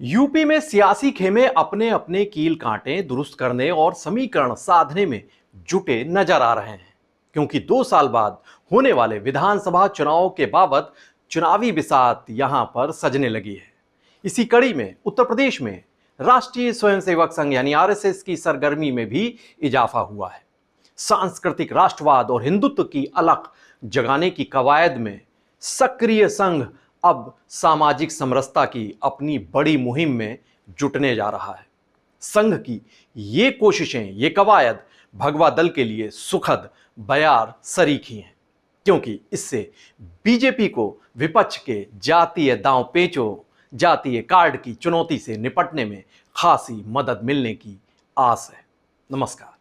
UP में सियासी खेमे अपने अपने कील कांटे दुरुस्त करने और समीकरण साधने में जुटे नजर आ रहे हैं, क्योंकि 2 साल बाद होने वाले विधानसभा चुनाव के बाबत चुनावी बिसात यहां पर सजने लगी है। इसी कड़ी में उत्तर प्रदेश में राष्ट्रीय स्वयंसेवक संघ यानी आरएसएस की सरगर्मी में भी इजाफा हुआ है। सांस्कृतिक राष्ट्रवाद और हिंदुत्व की अलख जगाने की कवायद में सक्रिय संघ अब सामाजिक समरसता की अपनी बड़ी मुहिम में जुटने जा रहा है। संघ की ये कोशिशें, ये कवायद भगवा दल के लिए सुखद बयार सरीखी हैं, क्योंकि इससे बीजेपी को विपक्ष के जातीय दांव पेचों, जातीय कार्ड की चुनौती से निपटने में खासी मदद मिलने की आस है। नमस्कार,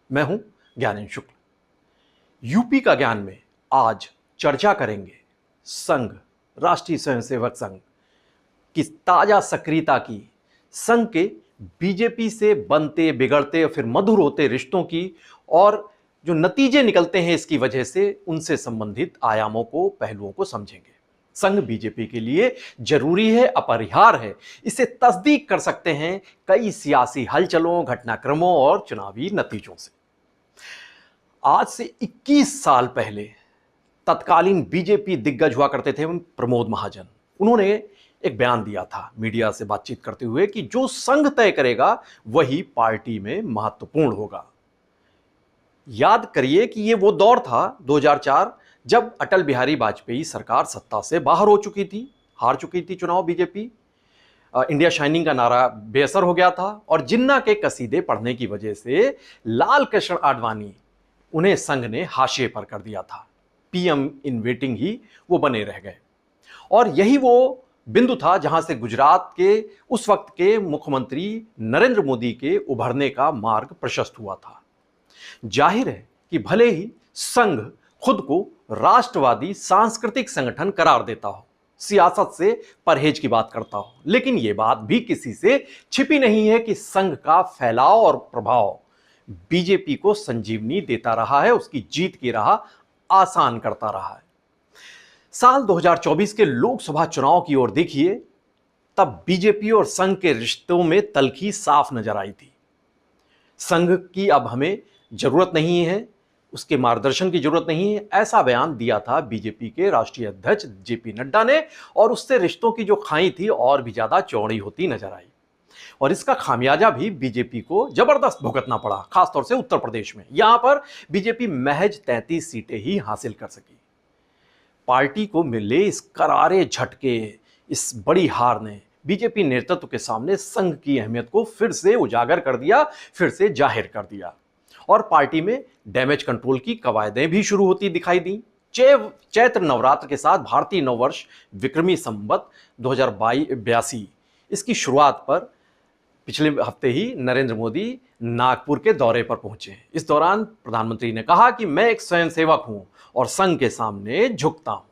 मैं हूं ज्ञानेंद्र शुक्ल। यूपी का ज्ञान में आज चर्चा करेंगे संघ, राष्ट्रीय स्वयंसेवक संघ की ताजा सक्रियता की, संघ के बीजेपी से बनते बिगड़ते और फिर मधुर होते रिश्तों की, और जो नतीजे निकलते हैं इसकी वजह से उनसे संबंधित आयामों को, पहलुओं को समझेंगे। संघ बीजेपी के लिए जरूरी है, अपरिहार्य है। इसे तस्दीक कर सकते हैं कई सियासी हलचलों, घटनाक्रमों और चुनावी नतीजों से। आज से 21 साल पहले तत्कालीन बीजेपी दिग्गज हुआ करते थे प्रमोद महाजन। उन्होंने एक बयान दिया था मीडिया से बातचीत करते हुए कि जो संघ तय करेगा वही पार्टी में महत्वपूर्ण होगा। याद करिए कि ये वो दौर था 2004, जब अटल बिहारी वाजपेयी सरकार सत्ता से बाहर हो चुकी थी, हार चुकी थी चुनाव बीजेपी। इंडिया शाइनिंग का नारा बेअसर हो गया था और जिन्ना के कसीदे पढ़ने की वजह से लाल कृष्ण आडवाणी, उन्हें संघ ने हाशिए पर कर दिया था। पीएम इन वेटिंग ही वो बने रह गए। और यही वो बिंदु था जहां से गुजरात के उस वक्त के मुख्यमंत्री नरेंद्र मोदी के उभरने का मार्ग प्रशस्त हुआ था। जाहिर है कि भले ही संघ खुद को राष्ट्रवादी सांस्कृतिक संगठन करार देता हो, सियासत से परहेज की बात करता हो, लेकिन यह बात भी किसी से छिपी नहीं है कि संघ का फैलाव और प्रभाव बीजेपी को संजीवनी देता रहा है, उसकी जीत की राह आसान करता रहा है। साल 2024 के लोकसभा चुनाव की ओर देखिए, तब बीजेपी और संघ के रिश्तों में तल्खी साफ नजर आई थी। संघ की अब हमें जरूरत नहीं है, उसके मार्गदर्शन की जरूरत नहीं है, ऐसा बयान दिया था बीजेपी के राष्ट्रीय अध्यक्ष जेपी नड्डा ने, और उससे रिश्तों की जो खाई थी और भी ज्यादा चौड़ी होती नजर आई। और इसका खामियाजा भी बीजेपी को जबरदस्त भुगतना पड़ा, खासतौर से उत्तर प्रदेश में। यहां पर बीजेपी महज 33 सीटें ही हासिल कर सकी। पार्टी को मिले इस करारे झटके, इस बड़ी हार ने बीजेपी नेतृत्व के सामने संघ की अहमियत को फिर से उजागर कर दिया, फिर से जाहिर कर दिया। और पार्टी में डैमेज कंट्रोल की कवायदें भी शुरू होती दिखाई दी। चैत्र नवरात्र के साथ भारतीय नववर्ष विक्रमी संवत 2082, इसकी शुरुआत पर पिछले हफ्ते ही नरेंद्र मोदी नागपुर के दौरे पर पहुंचे। इस दौरान प्रधानमंत्री ने कहा कि मैं एक स्वयंसेवक हूं और संघ के सामने झुकता हूं।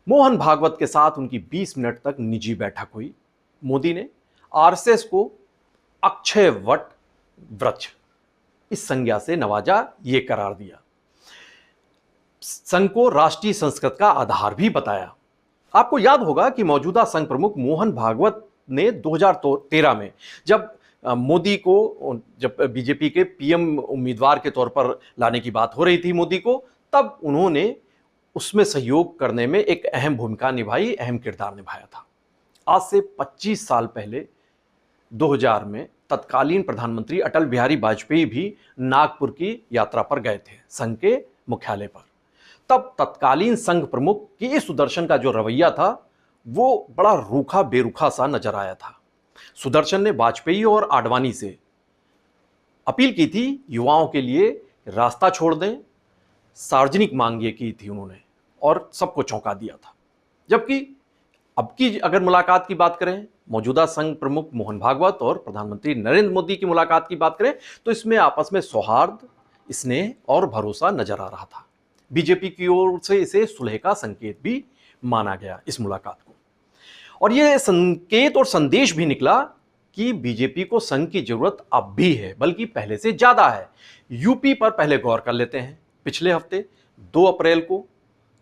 मोहन भागवत के साथ उनकी 20 मिनट तक निजी बैठक हुई। मोदी ने आरएसएस को अक्षय वट वृक्ष इस संज्ञा से नवाजा, ये करार दिया। संघ को राष्ट्रीय संस्कृत का आधार भी बताया। आपको याद होगा कि मौजूदा संघ प्रमुख मोहन भागवत ने 2013 में जब मोदी को, जब बीजेपी के पीएम उम्मीदवार के तौर पर लाने की बात हो रही थी मोदी को, तब उन्होंने उसमें सहयोग करने में एक अहम भूमिका निभाई, अहम किरदार निभाया था। आज से 25 साल पहले 2000 में तत्कालीन प्रधानमंत्री अटल बिहारी वाजपेयी भी नागपुर की यात्रा पर गए थे संघ के मुख्यालय पर। तब तत्कालीन संघ प्रमुख के सुदर्शन का जो रवैया था वो बड़ा रूखा बेरुखा सा नजर आया था। सुदर्शन ने वाजपेयी और आडवाणी से अपील की थी, युवाओं के लिए रास्ता छोड़ दें, सार्वजनिक मांग ये की थी उन्होंने, और सबको चौंका दिया था। जबकि अब की अगर मुलाकात की बात करें, मौजूदा संघ प्रमुख मोहन भागवत और प्रधानमंत्री नरेंद्र मोदी की मुलाकात की बात करें, तो इसमें आपस में सौहार्द, स्नेह और भरोसा नजर आ रहा था। बीजेपी की ओर से इसे सुलह का संकेत भी माना गया इस मुलाकात को। और यह संकेत और संदेश भी निकला कि बीजेपी को संघ की जरूरत अब भी है, बल्कि पहले से ज्यादा है। यूपी पर पहले गौर कर लेते हैं। पिछले हफ्ते 2 अप्रैल को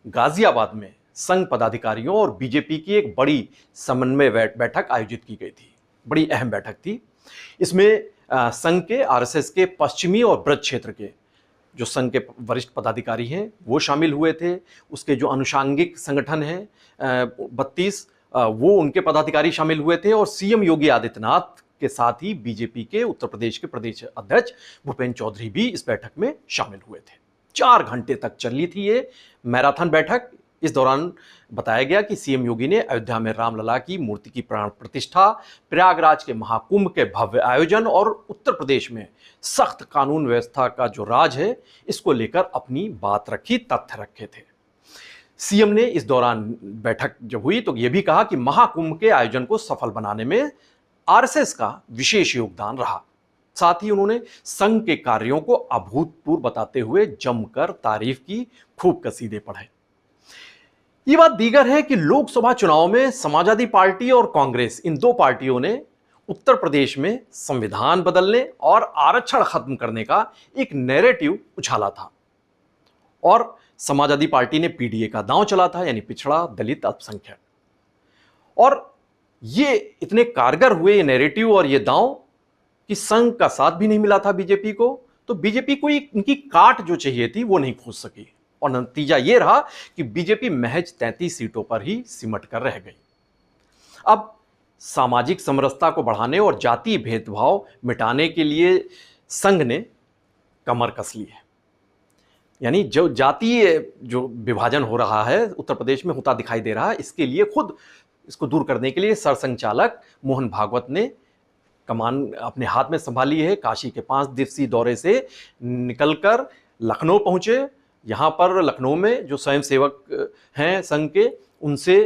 गाजियाबाद में संघ पदाधिकारियों और बीजेपी की एक बड़ी समन्वय बैठक आयोजित की गई थी। बड़ी अहम बैठक थी। इसमें संघ के, आरएसएस के पश्चिमी और ब्रज क्षेत्र के जो संघ के वरिष्ठ पदाधिकारी हैं वो शामिल हुए थे। उसके जो अनुषांगिक संगठन हैं 32 वो उनके पदाधिकारी शामिल हुए थे और सीएम योगी आदित्यनाथ के साथ ही बीजेपी के उत्तर प्रदेश के प्रदेश अध्यक्ष भूपेंद्र चौधरी भी इस बैठक में शामिल हुए थे। 4 घंटे तक चली थी ये मैराथन बैठक। इस दौरान बताया गया कि सीएम योगी ने अयोध्या में रामलला की मूर्ति की प्राण प्रतिष्ठा, प्रयागराज के महाकुंभ के भव्य आयोजन और उत्तर प्रदेश में सख्त कानून व्यवस्था का जो राज है, इसको लेकर अपनी बात रखी, तथ्य रखे थे। सीएम ने इस दौरान बैठक जब हुई तो यह भी कहा कि महाकुंभ के आयोजन को सफल बनाने में आरएसएस का विशेष योगदान रहा। साथ ही उन्होंने संघ के कार्यों को अभूतपूर्व बताते हुए जमकर तारीफ की, खूब कसीदे पढ़े। ये बात दीगर है कि लोकसभा चुनाव में समाजवादी पार्टी और कांग्रेस, इन दो पार्टियों ने उत्तर प्रदेश में संविधान बदलने और आरक्षण खत्म करने का एक नैरेटिव उछाला था और समाजवादी पार्टी ने पीडीए का दांव चला था, यानी पिछड़ा, दलित, अल्पसंख्यक। और ये इतने कारगर हुए ये नैरेटिव और ये दांव कि संघ का साथ भी नहीं मिला था बीजेपी को, तो बीजेपी को इनकी काट जो चाहिए थी वो नहीं खोज सकी और नतीजा ये रहा कि बीजेपी महज 33 सीटों पर ही सिमट कर रह गई। अब सामाजिक समरसता को बढ़ाने और जातीय भेदभाव मिटाने के लिए संघ ने कमर कस ली है। यानी जो जातीय जो विभाजन हो रहा है उत्तर प्रदेश में होता दिखाई दे रहा है, इसके लिए खुद इसको दूर करने के लिए सरसंघचालक मोहन भागवत ने कमान अपने हाथ में संभाली है। काशी के 5 दिवसीय दौरे से निकलकर लखनऊ पहुंचे। यहाँ पर लखनऊ में जो स्वयंसेवक हैं संघ के, उनसे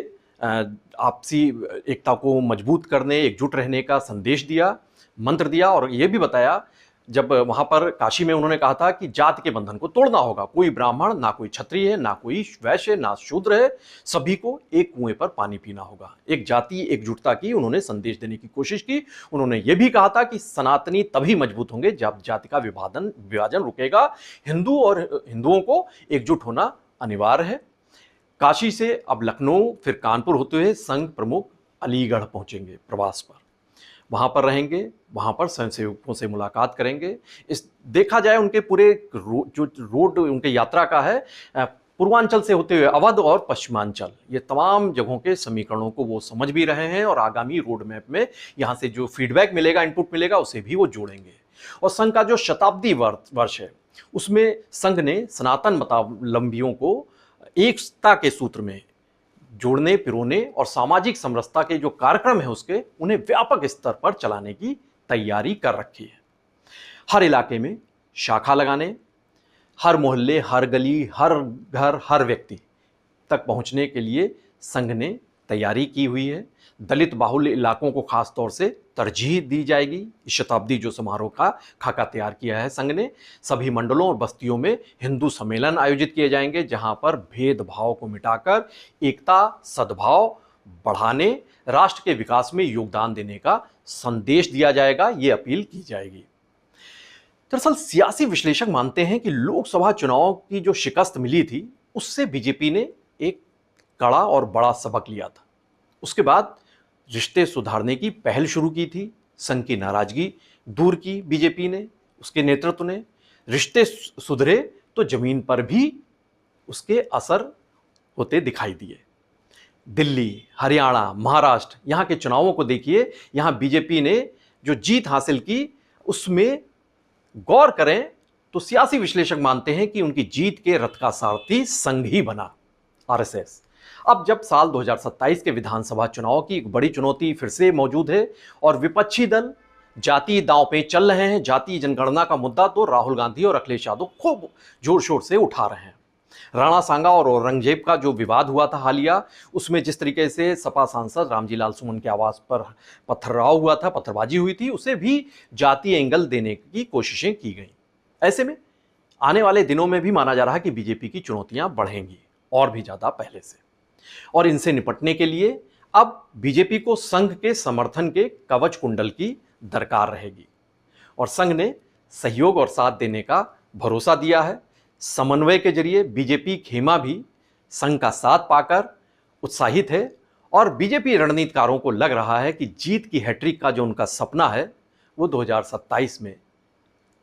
आपसी एकता को मजबूत करने, एकजुट रहने का संदेश दिया, मंत्र दिया और ये भी बताया, जब वहाँ पर काशी में उन्होंने कहा था कि जाति के बंधन को तोड़ना होगा। कोई ब्राह्मण, ना कोई क्षत्रिय है, ना कोई वैश्य, ना शूद्र है, सभी को एक कुएं पर पानी पीना होगा। एक जातीय एकजुटता की उन्होंने संदेश देने की कोशिश की। उन्होंने ये भी कहा था कि सनातनी तभी मजबूत होंगे जब जाति का विभाजन रुकेगा। हिंदू और हिंदुओं को एकजुट होना अनिवार्य है। काशी से अब लखनऊ फिर कानपुर होते हुए संघ प्रमुख अलीगढ़ पहुंचेंगे प्रवास पर। वहाँ पर रहेंगे, वहाँ पर स्वयंसेवकों से मुलाकात करेंगे। इस देखा जाए उनके पूरे जो रोड उनके यात्रा का है, पूर्वांचल से होते हुए अवध और पश्चिमांचल, ये तमाम जगहों के समीकरणों को वो समझ भी रहे हैं और आगामी रोड मैप में यहाँ से जो फीडबैक मिलेगा, इनपुट मिलेगा, उसे भी वो जोड़ेंगे। और संघ का जो शताब्दी वर्ष है, उसमें संघ ने सनातन मतावलंबियों को एकता के सूत्र में जोड़ने, पिरोने और सामाजिक समरसता के जो कार्यक्रम है उसके, उन्हें व्यापक स्तर पर चलाने की तैयारी कर रखी है। हर इलाके में शाखा लगाने, हर मोहल्ले, हर गली, हर घर, हर व्यक्ति तक पहुंचने के लिए संघ ने तैयारी की हुई है। दलित बाहुल्य इलाकों को खास तौर से तरजीह दी जाएगी। इस शताब्दी जो समारोह का खाका तैयार किया है संघ ने। सभी मंडलों और बस्तियों में हिंदू सम्मेलन आयोजित किए जाएंगे, जहां पर भेदभाव को मिटाकर एकता, सद्भाव बढ़ाने, राष्ट्र के विकास में योगदान देने का संदेश दिया जाएगा, ये अपील की जाएगी। दरअसल सियासी विश्लेषक मानते हैं कि लोकसभा चुनाव की जो शिकस्त मिली थी, उससे बीजेपी ने एक कड़ा और बड़ा सबक लिया था। उसके बाद रिश्ते सुधारने की पहल शुरू की थी। संघ की नाराजगी दूर की बीजेपी ने, उसके नेतृत्व ने। रिश्ते सुधरे तो जमीन पर भी उसके असर होते दिखाई दिए। दिल्ली, हरियाणा, महाराष्ट्र, यहाँ के चुनावों को देखिए। यहाँ बीजेपी ने जो जीत हासिल की, उसमें गौर करें तो सियासी विश्लेषक मानते हैं कि उनकी जीत के रथ का सारथी संघ ही बना, आरएसएस। अब जब साल 2027 के विधानसभा चुनाव की एक बड़ी चुनौती फिर से मौजूद है और विपक्षी दल जातीय दांव पे चल रहे हैं, जातीय जनगणना का मुद्दा तो राहुल गांधी और अखिलेश यादव खूब जोर शोर से उठा रहे हैं। राणा सांगा और औरंगजेब का जो विवाद हुआ था हालिया, उसमें जिस तरीके से सपा सांसद रामजी लाल सुमन के आवास पर पत्थरराव हुआ था, पत्थरबाजी हुई थी, उसे भी जातीय एंगल देने की कोशिशें की गई। ऐसे में आने वाले दिनों में भी माना जा रहा है कि बीजेपी की चुनौतियां बढ़ेंगी और भी ज्यादा पहले से, और इनसे निपटने के लिए अब बीजेपी को संघ के समर्थन के कवच कुंडल की दरकार रहेगी और संघ ने सहयोग और साथ देने का भरोसा दिया है। समन्वय के जरिए बीजेपी खेमा भी संघ का साथ पाकर उत्साहित है और बीजेपी रणनीतिकारों को लग रहा है कि जीत की हैट्रिक का जो उनका सपना है वो 2027 में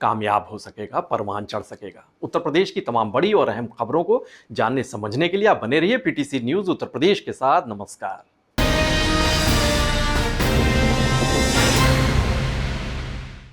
कामयाब हो सकेगा, परवान चढ़ सकेगा। उत्तर प्रदेश की तमाम बड़ी और अहम खबरों को जानने समझने के लिए आप बने रहिए पीटीसी न्यूज उत्तर प्रदेश के साथ। नमस्कार।